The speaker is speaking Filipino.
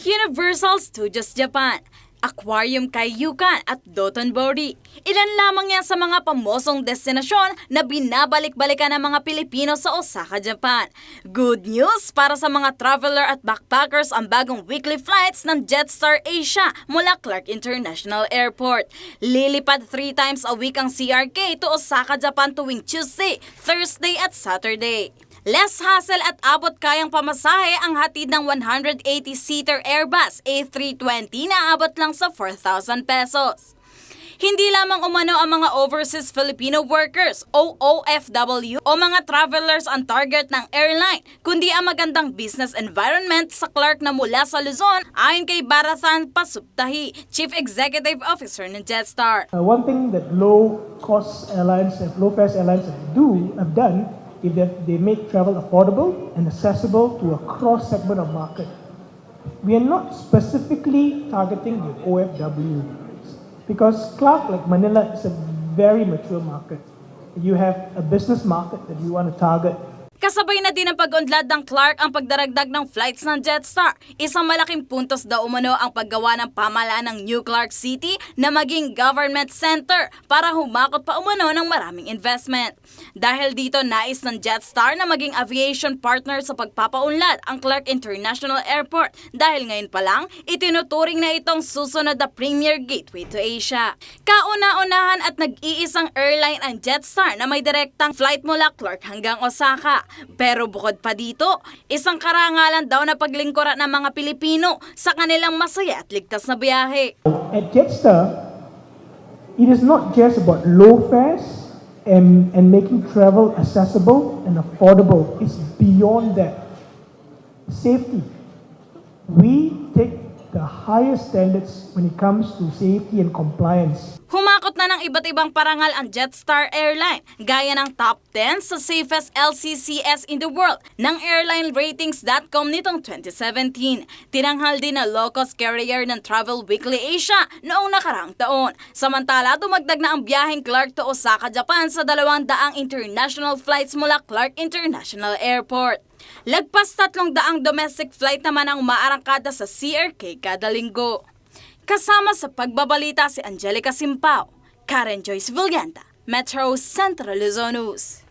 Universal Studios Japan, Aquarium Kaiyukan at Dotonbori. Ilan lamang yan sa mga pamosong destinasyon na binabalik-balikan ng mga Pilipino sa Osaka, Japan. Good news para sa mga traveler at backpackers ang bagong weekly flights ng Jetstar Asia mula Clark International Airport. Lilipad 3 times a week ang CRK to Osaka, Japan tuwing Tuesday, Thursday at Saturday. Less hassle at abot kayang pamasahe ang hatid ng 180-seater Airbus A320 na abot lang sa 4,000 pesos. Hindi lamang umano ang mga overseas Filipino workers o OFW o mga travelers ang target ng airline, kundi ang magandang business environment sa Clark na mula sa Luzon ayon kay Barathan Pasuptahi, Chief Executive Officer ng Jetstar. One thing that low-cost airlines and low-fares airlines have done is that they make travel affordable and accessible to a cross-segment of market. We are not specifically targeting the OFW because Clark, like Manila, is a very mature market. You have a business market that you want to target. Kasabay na din ang pag-unlad ng Clark ang pagdaragdag ng flights ng Jetstar. Isang malaking puntos daw umano ang paggawa ng pamahalaan ng New Clark City na maging government center para humakot pa umano ng maraming investment. Dahil dito nais ng Jetstar na maging aviation partner sa pagpapaunlad ang Clark International Airport dahil ngayon pa lang itinuturing na itong susunod na premier gateway to Asia. Kauna-unahan at nag-iisang airline ang Jetstar na may direktang flight mula Clark hanggang Osaka. Pero bukod pa dito, isang karangalan daw na paglingkuran ng mga Pilipino sa kanilang masaya at ligtas na biyahe. At Jetstar, it is not just about low fares and making travel accessible and affordable. It's beyond that. Safety. We take the highest standards when it comes to safety and compliance. Humakot na ng iba't ibang parangal ang Jetstar Airline, gaya ng top 10 sa safest LCCs in the world ng airlineratings.com nitong 2017. Tinanghal din na low-cost carrier ng Travel Weekly Asia noong nakaraang taon. Samantala, dumagdag na ang biyaheng Clark to Osaka, Japan sa 200 international flights mula Clark International Airport. Lagpas 300 domestic flight naman ang maarangkada sa CRK kada linggo. Kasama sa pagbabalita si Angelica Simpao, Karen Joyce Villanta, Metro Central Luzon News.